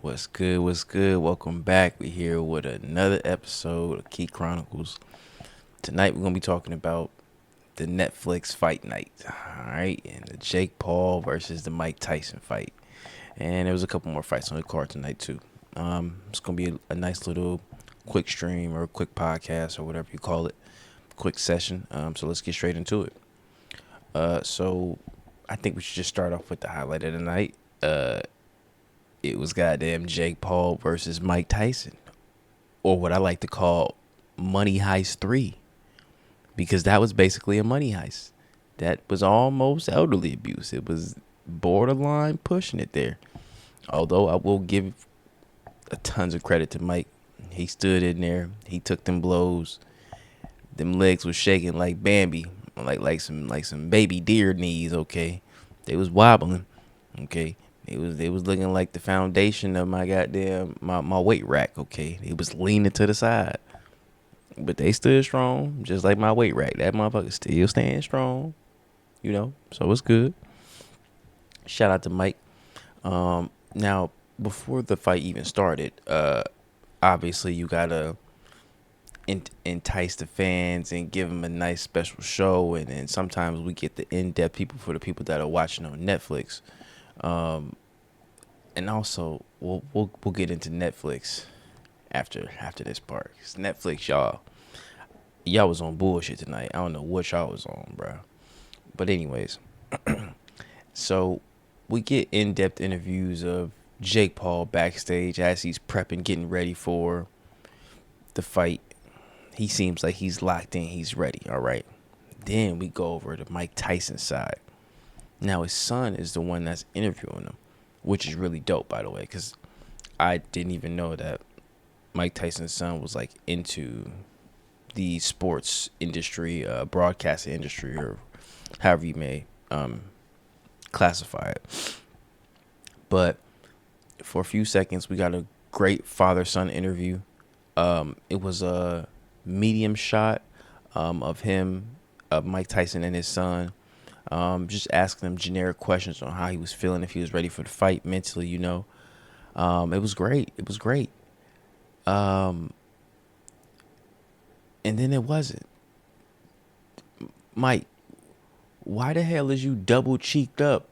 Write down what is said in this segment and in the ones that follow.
What's good? What's good? Welcome back. We're here with another episode of Key Chronicles. Tonight we're gonna be talking about the Netflix fight night. Alright, and the Jake Paul versus the Mike Tyson fight. And there was a couple more fights on the card tonight too. It's gonna be a nice little quick stream or a quick podcast or whatever you call it. Quick session. So let's get straight into it. So I think we should just start off with the highlight of the night. It was goddamn Jake Paul versus Mike Tyson, or what I like to call Money Heist 3, because that was basically a money heist. That was almost elderly abuse. It was borderline pushing it there. Although I will give tons of credit to Mike. He stood in there. He took them blows. Them legs was shaking like Bambi, like some baby deer knees. Okay, they was wobbling. Okay, it was looking like the foundation of my goddamn my weight rack. Okay, it was leaning to the side, but they stood strong, just like my weight rack. That motherfucker still standing strong. So it's good. Shout out to Mike. Now before the fight even started, obviously you gotta entice the fans and give them a nice special show, and then sometimes we get the in-depth people for the people that are watching on Netflix. And also we'll get into Netflix after this part. 'Cause Netflix, y'all was on bullshit tonight. I don't know what y'all was on, bro. But anyways, so we get in-depth interviews of Jake Paul backstage as he's prepping, getting ready for the fight. He seems like he's locked in. He's ready. All right. Then we go over to Mike Tyson's side. Now his son is the one that's interviewing him, which is really dope, by the way, because I didn't even know that Mike Tyson's son was like into the sports industry, broadcasting industry, or however you may classify it. But for a few seconds, we got a great father-son interview. It was a medium shot of Mike Tyson and his son, just asking him generic questions on how he was feeling, if he was ready for the fight mentally. It was great. It was great. And then it wasn't. Mike, why the hell is you double cheeked up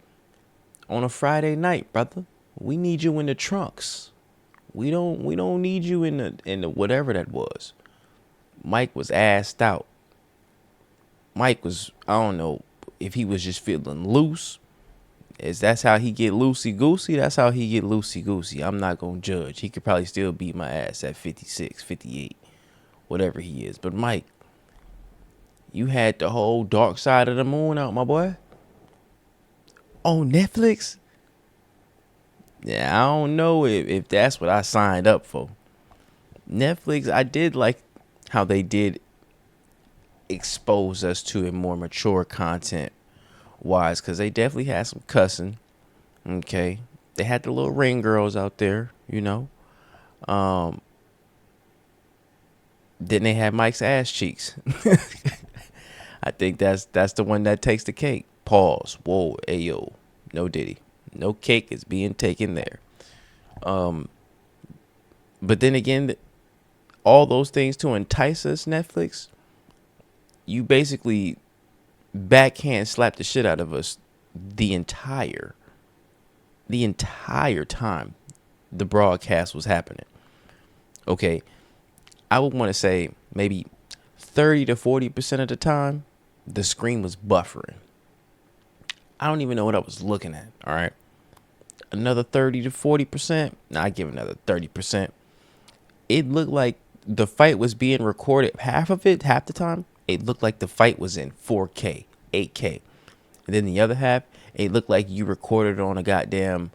on a Friday night, brother? We need you in the trunks. We don't need you in the whatever that was. Mike was assed out. Mike was, I don't know if he was just feeling loose. That's how he get loosey goosey. That's how he get loosey goosey. I'm not gonna judge. He could probably still beat my ass at 56, 58, whatever he is. But Mike, you had the whole Dark Side of the Moon out, my boy. On Netflix? Yeah, I don't know if that's what I signed up for. Netflix, I did like how they did expose us to a more mature content wise, because they definitely had some cussing. Okay, they had the little ring girls out there. Then they had Mike's ass cheeks. I think that's the one that takes the cake. Pause. Whoa, ayo, no diddy, no cake is being taken there. But then again, all those things to entice us, Netflix, you basically backhand slap the shit out of us the entire time the broadcast was happening. Okay, I would want to say maybe 30 to 40% of the time the screen was buffering. I don't even know what I was looking at. All right, another 30 to 40%. I give another 30%. It looked like the fight was being recorded. Half the time, it looked like the fight was in 4K, 8K. And then the other half, it looked like you recorded on a goddamn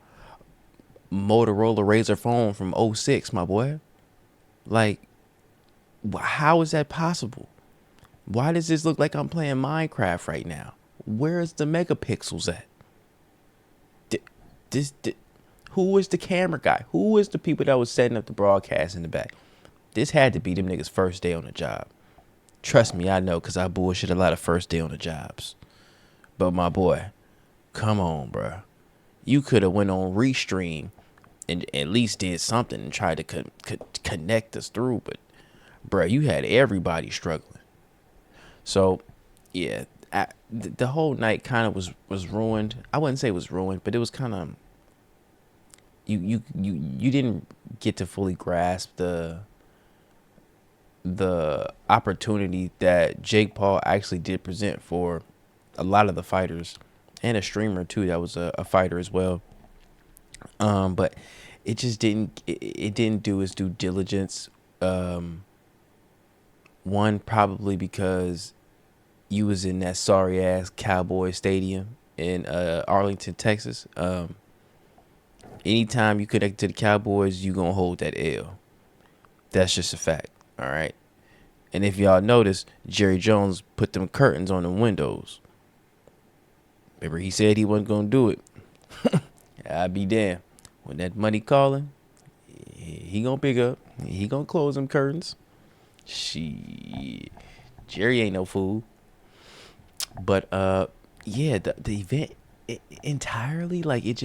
Motorola Razr phone from '06, my boy. Like, how is that possible? Why does this look like I'm playing Minecraft right now? Where's the megapixels at? Who is the camera guy? Who is the people that was setting up the broadcast in the back? This had to be them niggas' first day on the job. Trust me, I know, because I bullshit a lot of first day on the jobs. But my boy, come on, bro. You could have went on Restream and at least did something and tried to connect us through. But bro, you had everybody struggling. So yeah, the whole night kind of was ruined. I wouldn't say it was ruined, but it was kind of you didn't get to fully grasp the opportunity that Jake Paul actually did present for a lot of the fighters, and a streamer too that was a fighter as well. But it just it didn't do its due diligence. One, probably because you was in that sorry ass Cowboy Stadium in Arlington, Texas. Anytime you connect to the Cowboys, you gonna hold that L. That's just a fact. All right. And if y'all notice, Jerry Jones put them curtains on the windows. Remember, he said he wasn't gonna do it. I'd be damned. When that money calling, he gonna pick up. He gonna close them curtains. Jerry ain't no fool. But yeah, the event entirely, like, it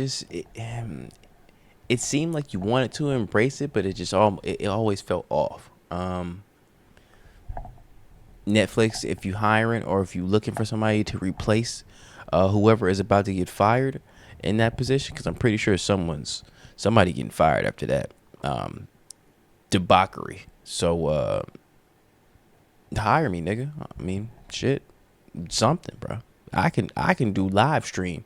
seemed like you wanted to embrace it, but it always felt off. Netflix, if you hiring or if you looking for somebody to replace whoever is about to get fired in that position, because I'm pretty sure somebody getting fired after that debauchery. So hire me, nigga. I mean, shit, something, bro. I can do live stream.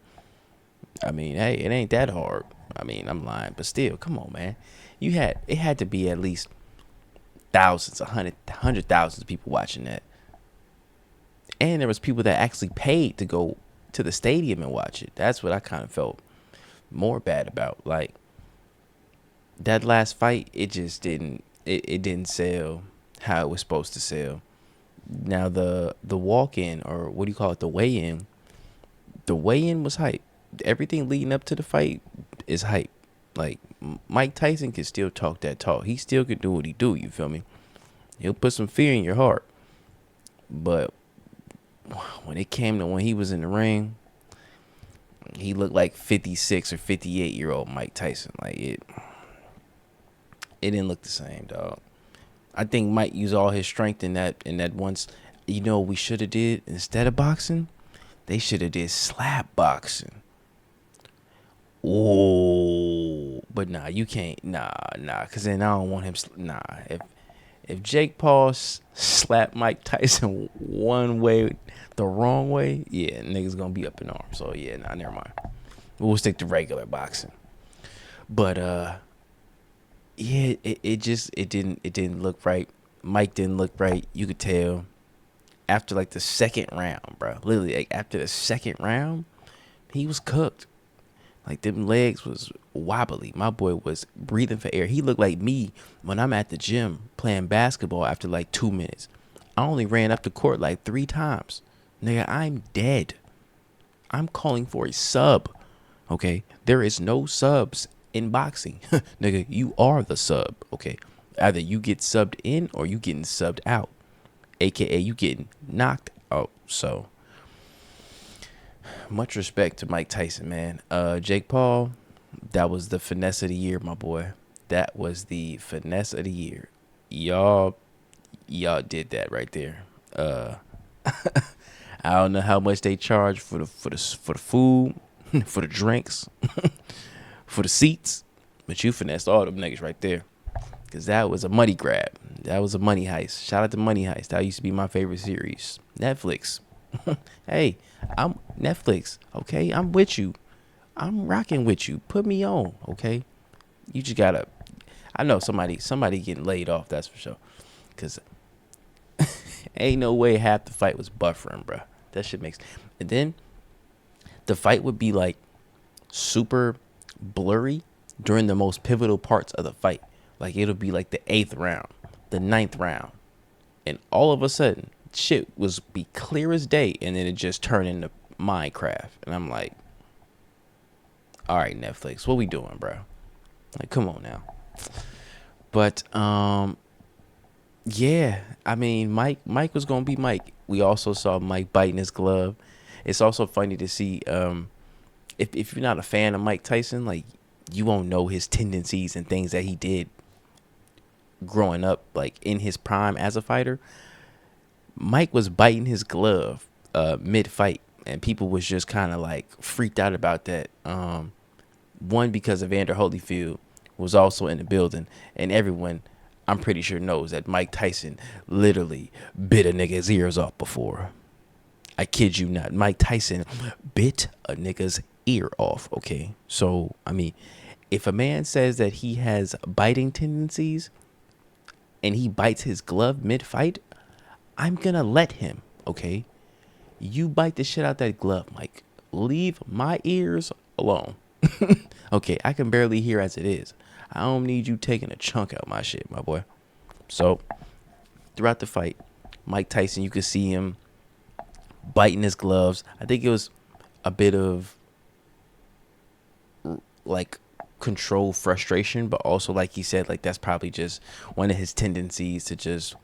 I mean, hey, it ain't that hard. I mean, I'm lying, but still, come on, man. It had to be at least thousands, hundred thousands of people watching that. And there was people that actually paid to go to the stadium and watch it. That's what I kind of felt more bad about. Like, that last fight, it just didn't sell how it was supposed to sell. Now the walk-in, or what do you call it, the weigh-in was hype. Everything leading up to the fight is hype. Like, Mike Tyson can still talk that talk. He still can do what he do, you feel me? He'll put some fear in your heart. But when it came to when he was in the ring, he looked like 56 or 58-year-old Mike Tyson. Like, it didn't look the same, dog. I think Mike used all his strength in that once. You know what we should have did instead of boxing? They should have did slap boxing. Oh, but nah, you can't. Nah, because then I don't want him. Nah, if Jake Paul slapped Mike Tyson one way, the wrong way, yeah, niggas gonna be up in arms. So yeah, nah, never mind. We'll stick to regular boxing. But yeah, it didn't look right. Mike didn't look right. You could tell after like the second round, bro. Literally, like, after the second round, he was cooked. Like, them legs was wobbly. My boy was breathing for air. He looked like me when I'm at the gym playing basketball after like 2 minutes. I only ran up the court like 3 times. Nigga, I'm dead. I'm calling for a sub. Okay? There is no subs in boxing. Nigga, you are the sub. Okay? Either you get subbed in or you getting subbed out. AKA you getting knocked out. So, much respect to Mike Tyson, man. Jake Paul, that was the finesse of the year, my boy. That was the finesse of the year. Y'all did that right there. I don't know how much they charge for the food, for the drinks, for the seats, but you finessed all them niggas right there. Cause that was a money grab. That was a money heist. Shout out to Money Heist. That used to be my favorite series. Netflix. Hey, I'm Netflix. Okay, I'm with you. I'm rocking with you. Put me on. Okay, you just gotta. I know somebody getting laid off. That's for sure. Cause ain't no way half the fight was buffering, bro. That shit makes. And then the fight would be like super blurry during the most pivotal parts of the fight. Like, it'll be like the 8th round, the 9th round, and all of a sudden, shit was be clear as day, and then it just turned into Minecraft. And I'm like, all right, Netflix, what we doing, bro? Like, come on now. But yeah, I mean, Mike was gonna be Mike. We also saw Mike biting his glove. It's also funny to see if you're not a fan of Mike Tyson, like, you won't know his tendencies and things that he did growing up, like in his prime as a fighter. Mike was biting his glove mid fight, and people was just kind of like freaked out about that. One, because Evander Holyfield was also in the building, and everyone, I'm pretty sure, knows that Mike Tyson literally bit a nigga's ears off before. I kid you not. Mike Tyson bit a nigga's ear off. Okay, so I mean, if a man says that he has biting tendencies and he bites his glove mid fight, I'm gonna let him. Okay, you bite the shit out that glove, Mike. Leave my ears alone. Okay, I can barely hear as it is. I don't need you taking a chunk out my shit, my boy. So throughout the fight, Mike Tyson, you could see him biting his gloves. I think it was a bit of like control frustration, but also like he said, like that's probably just one of his tendencies to just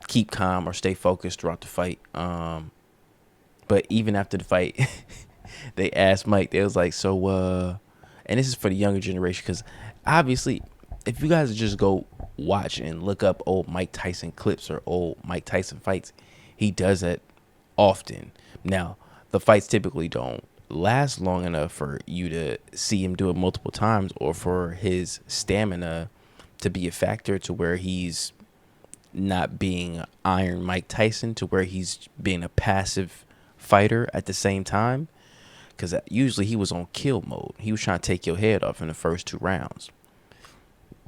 keep calm or stay focused throughout the fight. But even after the fight, they asked Mike, they was like, so and this is for the younger generation, because obviously if you guys just go watch and look up old Mike Tyson clips or old Mike Tyson fights, he does that often. Now, the fights typically don't last long enough for you to see him do it multiple times, or for his stamina to be a factor to where he's not being Iron Mike Tyson, to where he's being a passive fighter at the same time. Because usually he was on kill mode. He was trying to take your head off in the first 2 rounds.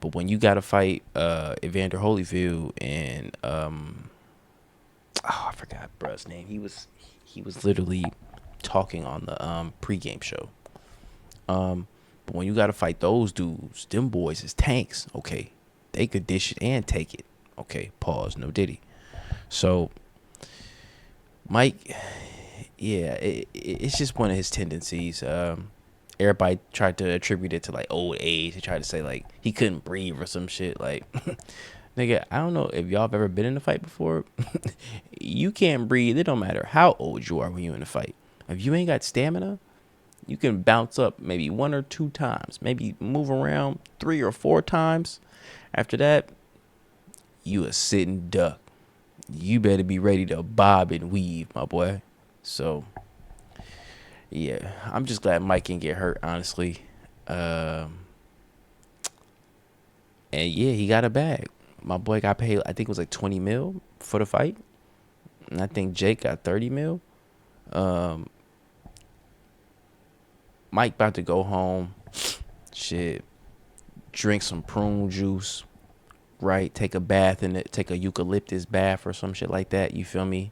But when you got to fight Evander Holyfield and I forgot bruh's name. He was literally talking on the pregame show. But when you got to fight those dudes, them boys is tanks. Okay, they could dish it and take it. Okay, pause. No diddy. So Mike, yeah, it's just one of his tendencies. Everybody tried to attribute it to like old age. They tried to say like he couldn't breathe or some shit. Like, nigga, I don't know if y'all have ever been in a fight before. You can't breathe. It don't matter how old you are when you're in a fight. If you ain't got stamina, you can bounce up maybe 1 or 2 times, maybe move around 3 or 4 times. After that, you a sitting duck. You better be ready to bob and weave, my boy. So, yeah, I'm just glad Mike can get hurt, honestly. And yeah, he got a bag. My boy got paid, I think it was like 20 mil for the fight. And I think Jake got 30 mil. Mike about to go home. Shit. Drink some prune juice. Right? Take a bath in it. Take a eucalyptus bath or some shit like that. You feel me?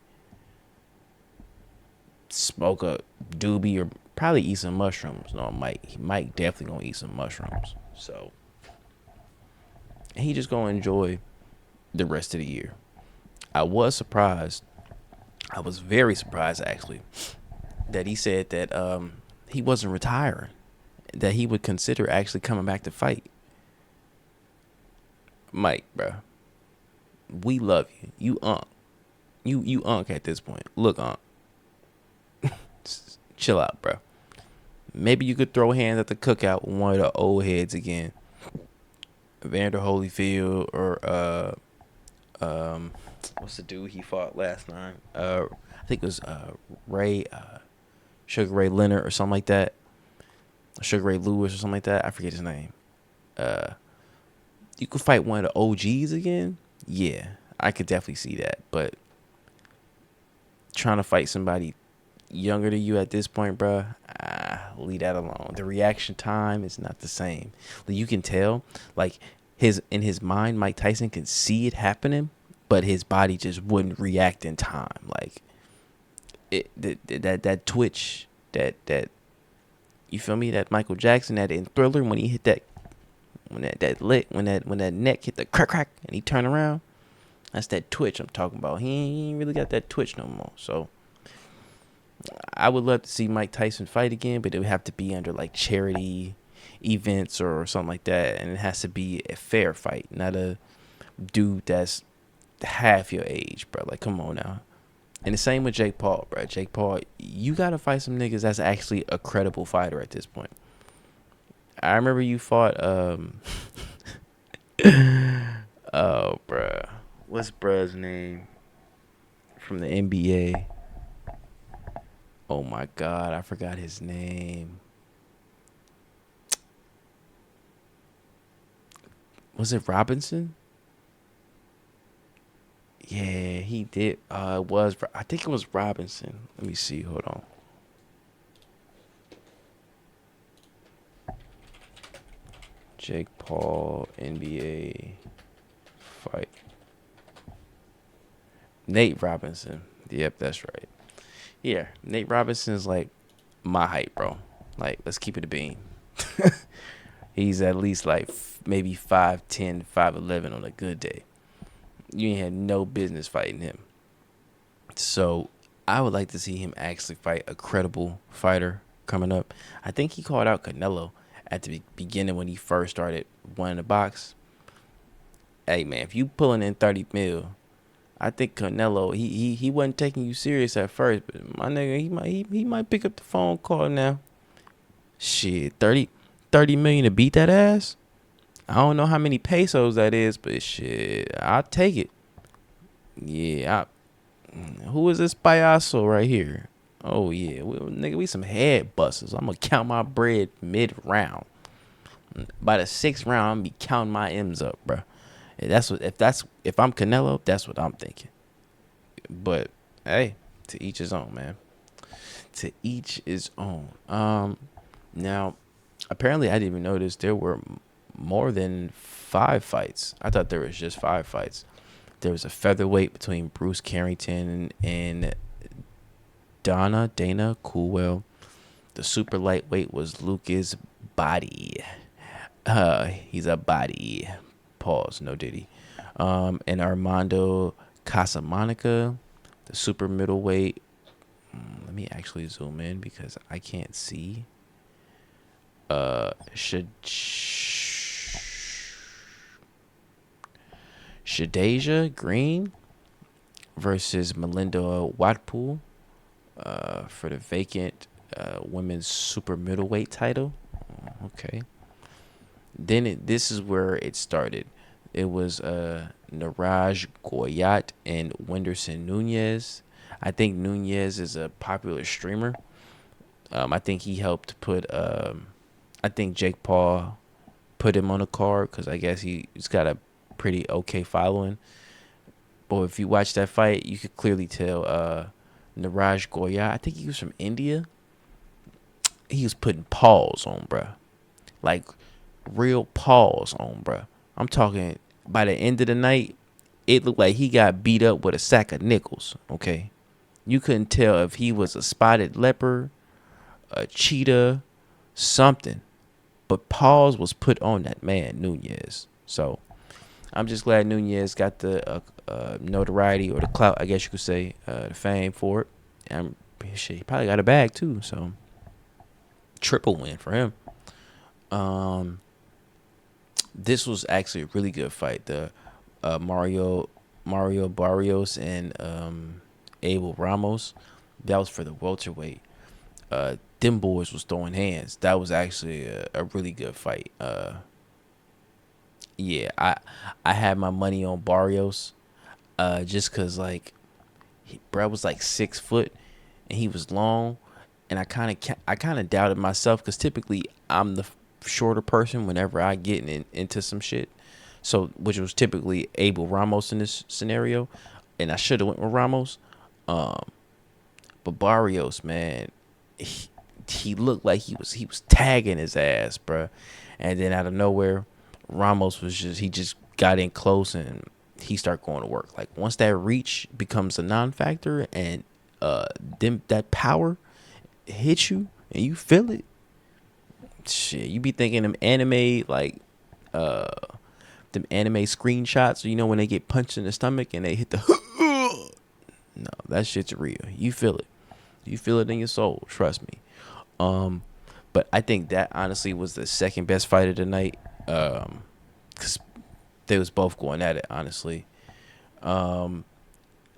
Smoke a doobie or probably eat some mushrooms. No, Mike definitely gonna eat some mushrooms. So he just gonna enjoy the rest of the year. I was surprised. I was very surprised actually that he said that he wasn't retiring, that he would consider actually coming back to fight. Mike, bro, we love you. You unk. You unk at this point. Look, unk. Chill out, bro. Maybe you could throw hands at the cookout with one of the old heads again. Evander Holyfield or what's the dude he fought last night? I think it was Ray Sugar Ray Leonard or something like that. Sugar Ray Lewis or something like that. I forget his name. You could fight one of the OGs again. Yeah, I could definitely see that. But trying to fight somebody younger than you at this point, bro, leave that alone. The reaction time is not the same. Like, you can tell, like in his mind, Mike Tyson can see it happening, but his body just wouldn't react in time. Like that twitch, that you feel me? That Michael Jackson, that in Thriller, when he hit that, when that neck hit the crack and he turned around, that's that twitch I'm talking about. He ain't really got that twitch no more. So I would love to see Mike Tyson fight again, but it would have to be under like charity events or something like that, and it has to be a fair fight, not a dude that's half your age, bro. Like, come on now. And the same with Jake Paul, bro. Jake Paul, you gotta fight some niggas that's actually a credible fighter at this point. I remember you fought oh bruh. What's bruh's name from the NBA? Oh my god, I forgot his name. Was it Robinson? Yeah, he did. It was. I think it was Robinson. Let me see. Hold on. Jake Paul NBA fight. Nate Robinson. Yep, that's right. Yeah, Nate Robinson is like my height, bro. Like, let's keep it a beam. He's at least like maybe 5'10", 5'11" on a good day. You ain't had no business fighting him. So I would like to see him actually fight a credible fighter coming up. I think he called out Canelo at the beginning when he first started wanting to box. Hey man, if you pulling in 30 mil, I think Canelo he wasn't taking you serious at first, but my nigga he might pick up the phone call now. Shit, 30 million to beat that ass. I don't know how many pesos that is, but shit, I'll take it. Yeah, who is this payaso right here? Oh yeah, nigga, we some head busters. I'm gonna count my bread mid round. By the sixth round, I'm gonna be counting my M's up, bro. If I'm Canelo, that's what I'm thinking. But hey, to each his own, man. To each his own. Now, apparently, I didn't even notice there were more than 5 fights. I thought there was just 5 fights. There was a featherweight between Bruce Carrington and Dana Coolwell. The super lightweight was Lucas Body. He's a body. Pause. No diddy. And Armando Casamonica, the super middleweight. Let me actually zoom in because I can't see. Shadeja Green versus Melinda Watpool for the vacant women's super middleweight title. Okay. Then this is where it started. It was Niraj Goyat and Wenderson Nunez. I think Nunez is a popular streamer. I think he helped put. I think Jake Paul put him on the card because I guess he's got a pretty okay following. But if you watch that fight, you could clearly tell Niraj Goyat. I think he was from India. He was putting paws on, bruh. Like real paws on, bruh. I'm talking by the end of the night, it looked like he got beat up with a sack of nickels, okay? You couldn't tell if he was a spotted leopard, a cheetah, something. But pause was put on that man, Nunez. So I'm just glad Nunez got the notoriety or the clout, I guess you could say, the fame for it. And shit, he probably got a bag too, so triple win for him. This was actually a really good fight. The Mario Barrios and Abel Ramos. That was for the welterweight. Them boys was throwing hands. That was actually a really good fight. Yeah, I had my money on Barrios, just cause like, bro was like 6 foot, and he was long, and I kind of doubted myself, cause typically I'm the shorter person whenever I get into some shit. So, which was typically Abel Ramos in this scenario, and I should have went with Ramos. But Barrios, man, he looked like he was tagging his ass, bruh. And then out of nowhere, Ramos he just got in close and he started going to work. Like once that reach becomes a non-factor and that power hits you and you feel it, shit, you be thinking them anime like them anime screenshots, you know, when they get punched in the stomach and they hit the no, that shit's real. You feel it. You feel it in your soul. Trust me. But I think that honestly was the second best fight of the night. Cause they was both going at it, honestly. And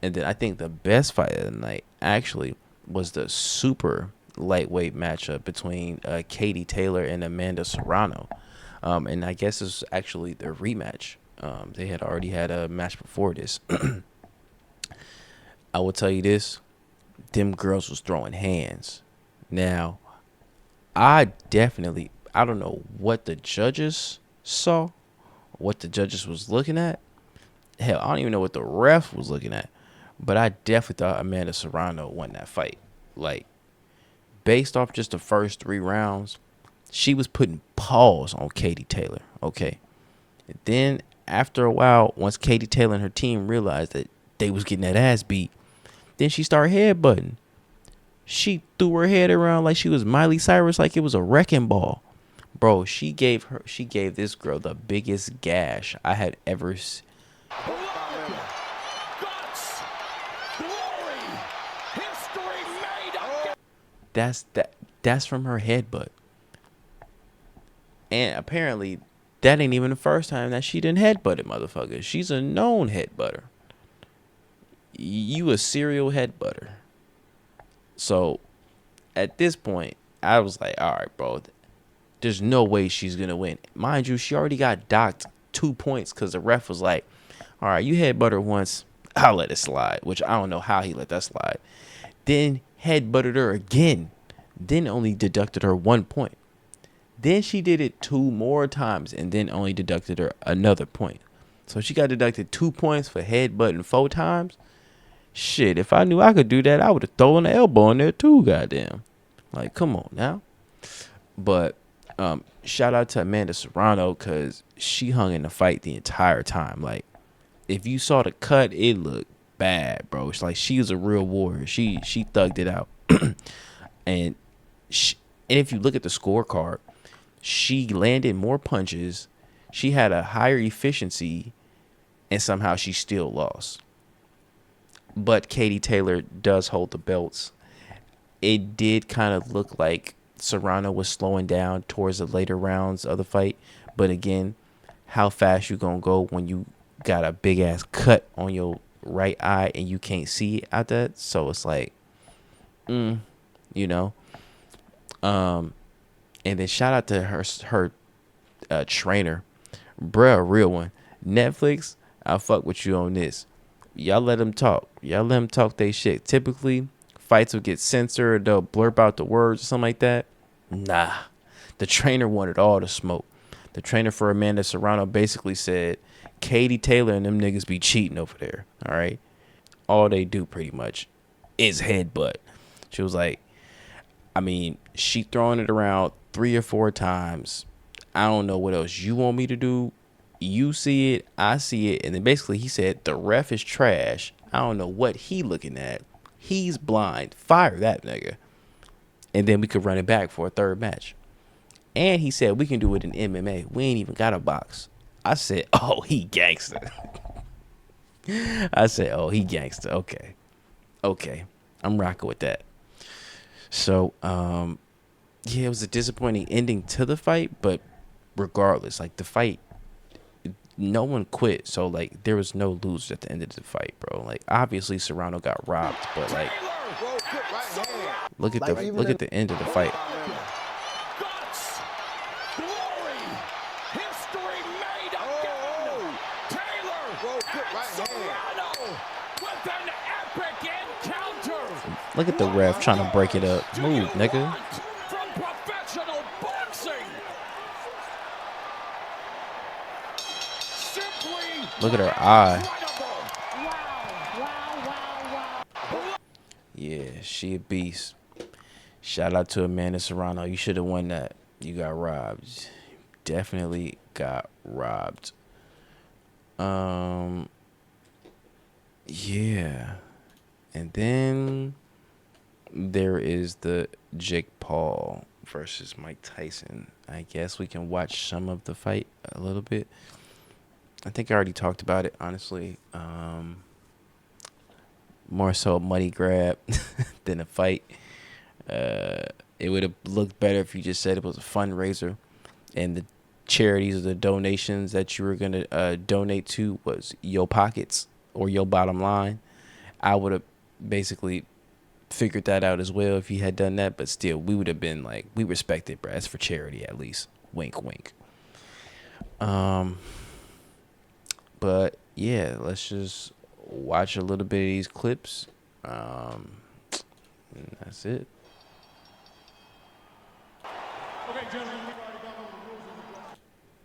then I think the best fight of the night actually was the super lightweight matchup between Katie Taylor and Amanda Serrano. And I guess it's actually their rematch. They had already had a match before this. I will tell you this. Them girls was throwing hands. Now, I don't know what the judges saw, what the judges was looking at. Hell, I don't even know what the ref was looking at. But I definitely thought Amanda Serrano won that fight. Like, based off just the first 3 rounds, she was putting paws on Katie Taylor, okay? And then, after a while, once Katie Taylor and her team realized that they was getting that ass beat, then she started headbutting. She threw her head around like she was Miley Cyrus, like it was a wrecking ball. Bro, she gave this girl the biggest gash I had ever seen. That's from her headbutt. And apparently, that ain't even the first time that she didn't headbutt it, motherfucker. She's a known headbutter. You a serial headbutter. So, at this point, I was like, all right, bro, there's no way she's going to win. Mind you, she already got docked 2 points because the ref was like, all right, you headbutt her once, I'll let it slide, which I don't know how he let that slide. Then headbutted her again, then only deducted her 1 point. Then she did it 2 more times and then only deducted her another point. So she got deducted 2 points for headbutting 4 times. Shit, if I knew I could do that, I would have thrown an elbow in there too, goddamn. Like, come on now. But shout out to Amanda Serrano because she hung in the fight the entire time. Like, if you saw the cut, it looked bad, bro. It's like she was a real warrior. She thugged it out. and if you look at the scorecard, she landed more punches. She had a higher efficiency, and somehow she still lost. But Katie Taylor does hold the belts. It did kind of look like Serrano was slowing down towards the later rounds of the fight. But again, how fast you gonna go when you got a big ass cut on your right eye and you can't see it out that? So it's like, you know. And then shout out to her trainer, bruh, a real one. Netflix, I'll fuck with you on this. Y'all let them talk. Y'all let them talk they shit. Typically, fights will get censored. They'll blurb out the words or something like that. Nah. The trainer wanted all the smoke. The trainer for Amanda Serrano basically said, Katie Taylor and them niggas be cheating over there. All right? All they do pretty much is headbutt. She was like, I mean, she throwing it around 3 or 4 times. I don't know what else you want me to do. You see it, I see it. And then basically he said, the ref is trash. I don't know what he looking at. He's blind. Fire that nigga. And then we could run it back for a third match. And he said, we can do it in MMA. We ain't even got a box. I said, oh, he gangster. I said, oh, he gangster. Okay. I'm rocking with that. So, yeah, it was a disappointing ending to the fight. But regardless, like the fight, no one quit, so like there was no losers at the end of the fight, bro. Like obviously Serrano got robbed, but like look at the end of the fight. Look at the ref trying to break it up. Move, nigga. Look at her eye. Yeah, she a beast. Shout out to Amanda Serrano. You should have won that. You got robbed. Definitely got robbed. Yeah. And then there is the Jake Paul versus Mike Tyson. I guess we can watch some of the fight a little bit. I think I already talked about it, honestly. More so a money grab than a fight. It would have looked better if you just said it was a fundraiser and the charities or the donations that you were going to donate to was your pockets or your bottom line. I would have basically figured that out as well if he had done that. But still, we would have been like, we respect it, bro. That's for charity at least. Wink, wink. But yeah, let's just watch a little bit of these clips. And that's it. Okay, gentlemen, we've already gone over the rules of the draw.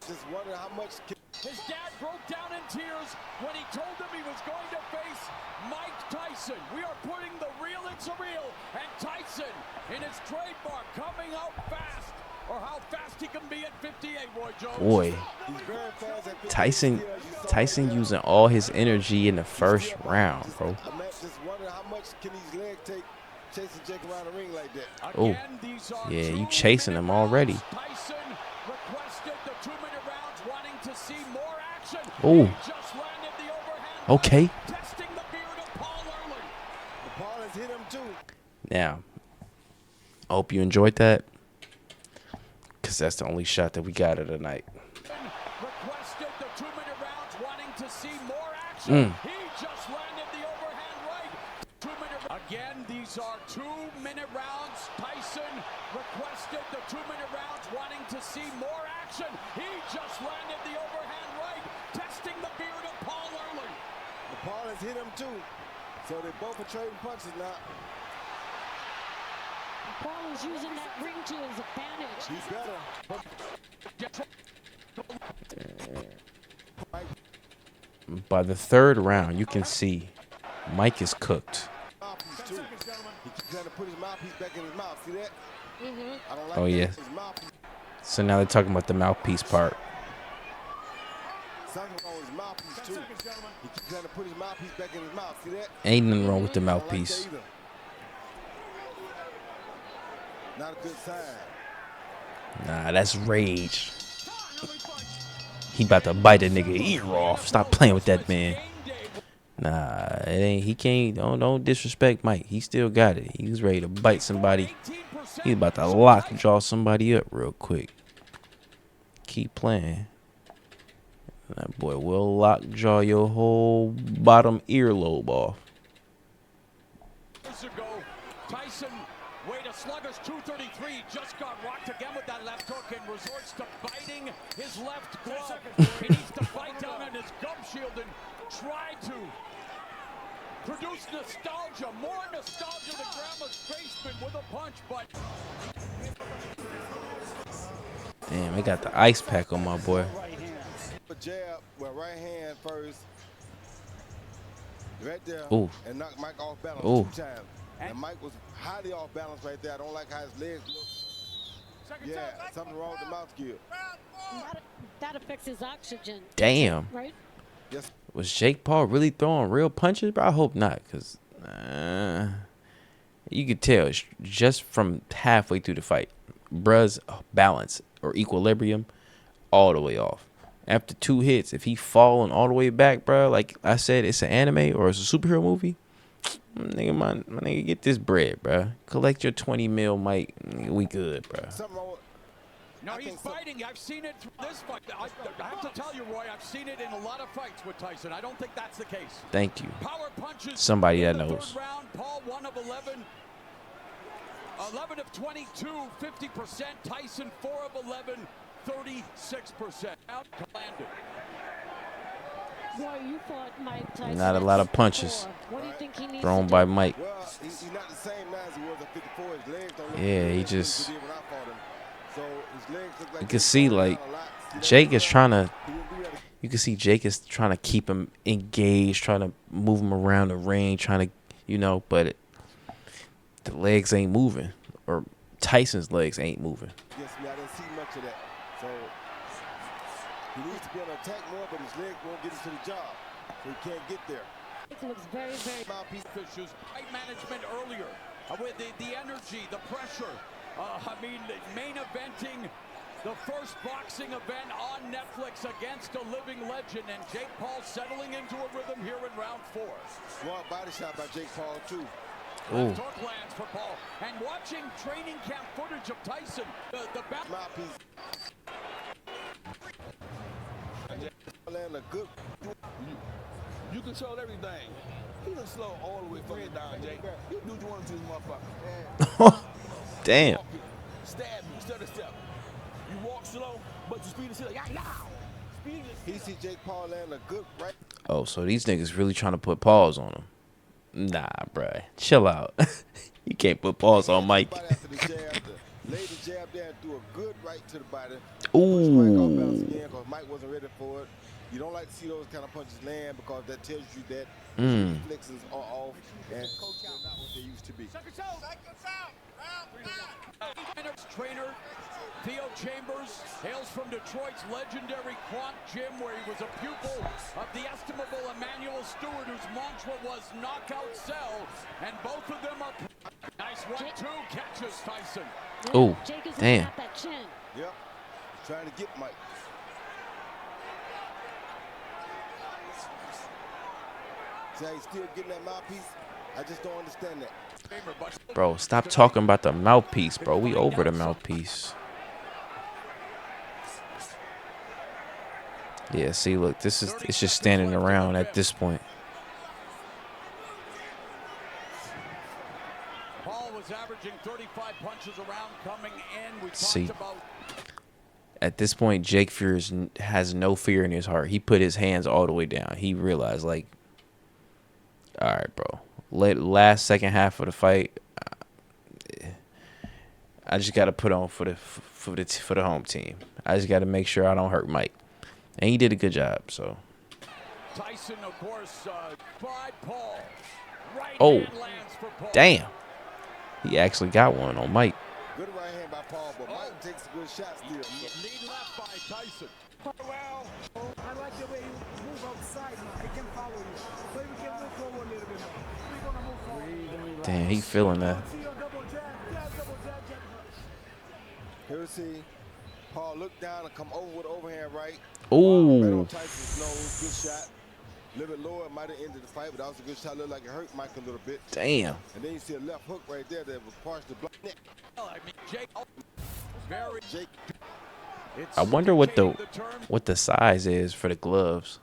Just wonder how much. His dad broke down in tears when he told him he was going to face Mike Tyson. We are putting the real and surreal, and Tyson in his trademark coming out fast, or how fast he can be at 58, Roy Jones. Boy, He's very fast at 58. Tyson using all his energy in the first round, bro. I'm just wondering how much can these legs take chasing Jake around the ring like that. Oh, yeah, you chasing him already. Tyson requested the 2-minute rounds, wanting to see more action. Oh, He just landed the overhand okay. right, testing the beard of Paul early. Paul has hit him too. Now, I hope you enjoyed that, because that's the only shot that we got of the night. Requested the 2-minute rounds, wanting to see more action. He just landed the overhand right. 2-minute. Again, these are 2-minute rounds. Tyson requested the 2-minute rounds, wanting to see more action. He just landed the overhand right, testing the beard of Paul early. Paul has hit him too. So they both are trading punches now. Paul is using that ring to his advantage. He's better. By the third round, you can see Mike is cooked. Mouthpiece too. He keeps trying to put his mouthpiece back in his mouth. See that? I don't like Oh, that. yeah. His mouthpiece. So now they're talking about the mouthpiece part. Something wrong with his mouthpiece too. He keeps trying to put his mouthpiece back in his mouth. See that? Ain't nothing wrong with the I don't like mouthpiece. that either. Not a good sign. Nah, that's rage. He about to bite a nigga ear off. Stop playing with that man. Nah, it ain't. He can't. Don't disrespect Mike. He still got it. He was ready to bite somebody. He's about to lockjaw somebody up real quick. Keep playing. That boy will lockjaw your whole bottom earlobe off. Years ago, Tyson weighed a sluggish 233, just got rocked again with that left hook and resorts to biting his left glove. He needs to bite down on his gum shield and try to produce nostalgia, more nostalgia than Grandma's basement with a punch, but Damn, they got the ice pack on my boy. A jab, well, right hand first. Right there. Ooh. And knocked Mike off balance Ooh. 2 times. And Mike was highly off balance right there. I don't like how his legs look. Yeah, something wrong with the mouth skill. That affects his oxygen. Damn. Right? Yes. Was Jake Paul really throwing real punches, bro? I hope not, because you could tell just from halfway through the fight, bruh's balance or equilibrium all the way off. After 2 hits, if he falling all the way back, bro, like I said, it's an anime or it's a superhero movie. Nigga, my nigga, get this bread, bro. Collect your 20 mil, Mike. We good, bro. Something wrong with. no, he's fighting. I've seen it through this fight. I have to tell you, Roy, I've seen it in a lot of fights with Tyson. I don't think that's the case. Thank you. Power punches. Somebody in that the knows. Third round, Paul 1 of 11. 11 of 22, 50%. Tyson 4 of 11, 36%. Out landed. Roy, you fought Mike Tyson. Not a lot of punches What do you think he needs thrown to by do? Mike. Well, he's not the same now as he was at 54. His legs don't look Yeah, good he as just. he did when I fought him. So his legs look like You can they're see, falling like, down a lot. See that? Jake is trying to. He didn't do that. You can see Jake is trying to keep him engaged, trying to move him around the ring, trying to, but the legs ain't moving, or Tyson's legs ain't moving. Yes, I didn't see much of that. So he needs to be on attack more, but his legs won't get him to the job. So he can't get there. It looks very, very. Mouthpiece. Fishes, fight management earlier with the energy, the pressure. Main eventing the first boxing event on Netflix against a living legend, and Jake Paul settling into a rhythm here in round 4. Smart body shot by Jake Paul, too. Ooh. Left hook lands for Paul. And watching training camp footage of Tyson, the back. Mouthpiece. Land a good. You control everything. He done slow all the way fucking down, Jake. You do what you want to this motherfucker. Damn. Stab me, stutter step. You walk slow, but your speed is still like, yeah. Speed is. He see Jake Paul land a good right. Oh, so these niggas really trying to put pause on him. Nah, bruh. Chill out. You can't put pause on Mike. After the jab, laid the jab there and threw a good right to the body. Ooh. Mike off balance again because Mike wasn't ready for it. You don't like to see those kind of punches land because that tells you that reflexes are off and coach out not what they used to be. Trainer Theo Chambers hails from Detroit's legendary Quant Gym, where he was a pupil of the estimable Emmanuel Stewart, whose mantra was knockout sell, and both of them are nice 1-2 catches Tyson. Oh, Jake is damn. got that chin. Yep, trying to get Mike. See how he's still getting that mouthpiece? I just don't understand that. Bro, stop talking about the mouthpiece, bro. We over the mouthpiece. Yeah, see, look, it's just standing around at this point. Paul was averaging 35 punches around coming in. We See, talked about at this point, Jake Fears has no fear in his heart. He put his hands all the way down. He realized, like, all right, bro. Last second half of the fight, I just got to put on for the home team. I just got to make sure I don't hurt Mike, and he did a good job. So, Tyson, of course, by Paul. Right oh, hand lands for Paul. damn, he actually got one on Mike. Good right hand by Paul, but Mike takes a good shot still. Lead left by Tyson. Well, I like the way you move outside now. I can follow you. So we can move forward a little bit more. We're going to move forward. Damn, he feeling that. See your double jab. Yeah, double jab, jab. Here we see Paul look down and come over with overhand right. Right on Ooh, Tyson's nose, good shot. A little bit lower, it might have ended the fight, but that was a good shot. Looked like it hurt Mike a little bit. damn. And then you see a left hook right there that was partially blocked. I mean, Jake, very. Jake, I wonder what the size is for the gloves.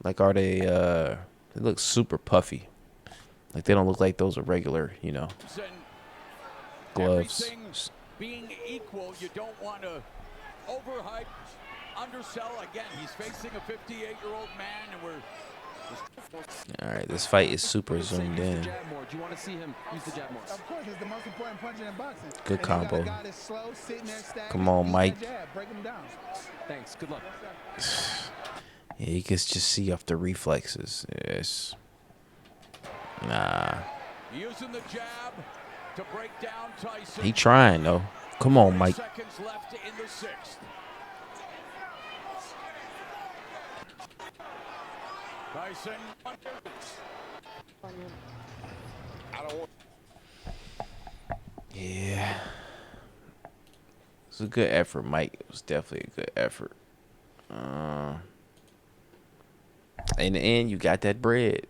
Like, are they? They look super puffy. Like, they don't look like those are regular, gloves. Everything being equal, you don't want to overhype, undersell. Again, he's facing a 58-year-old man, and we're. All right, this fight is super zoomed in. Do you want to see him use the jab more? Of course, it's the most important punch in boxing. Good And you got a combo. guy that's slow, sitting there stagnant, Come on, beat that Mike. jab, break him down. Thanks. Good luck. Yeah, you can just see off the reflexes. Yes. Nah. Using the jab to break down Tyson. He trying, though. Come on, Mike. Seconds left in the sixth. Tyson. I don't want. Yeah. It was a good effort, Mike. It was definitely a good effort. In the end, you got that bread.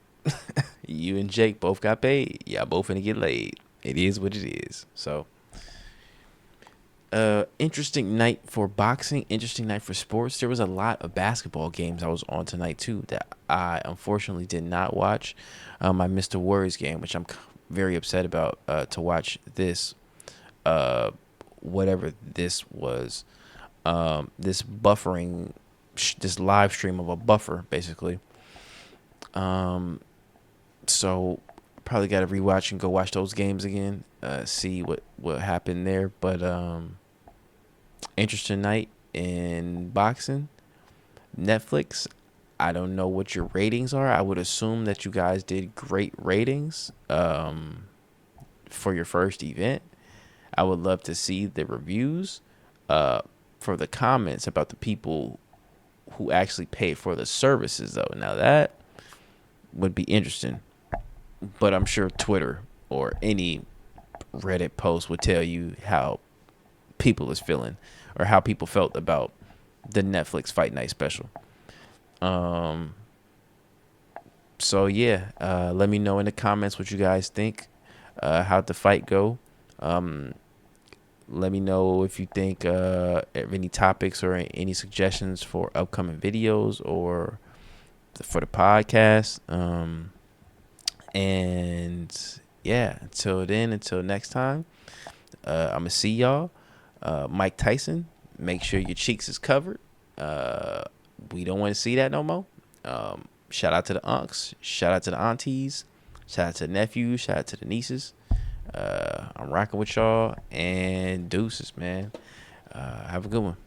You and Jake both got paid. Y'all both finna get laid. It is what it is. So, interesting night for boxing. Interesting night for sports. There was a lot of basketball games I was on tonight, too, that I unfortunately did not watch. I missed the Warriors game, which I'm very upset about, to watch this, whatever this was. This buffering, this live stream of a buffer, basically. So probably got to rewatch and go watch those games again, see what happened there. But interesting night in boxing. Netflix, I don't know what your ratings are. I would assume that you guys did great ratings for your first event. I would love to see the reviews for the comments about the people who actually pay for the services, though. Now, that would be interesting. But I'm sure Twitter or any Reddit post would tell you how people is feeling or how people felt about the Netflix Fight Night special. So yeah, let me know in the comments what you guys think. How'd the fight go? Let me know if you think any topics or any suggestions for upcoming videos or for the podcast. And yeah, until next time, I'ma see y'all. Mike Tyson, make sure your cheeks is covered. We don't want to see that no more. Shout out to the unks, shout out to the aunties, shout out to the nephews, shout out to the nieces. I'm rocking with y'all, and deuces, man. Have a good one.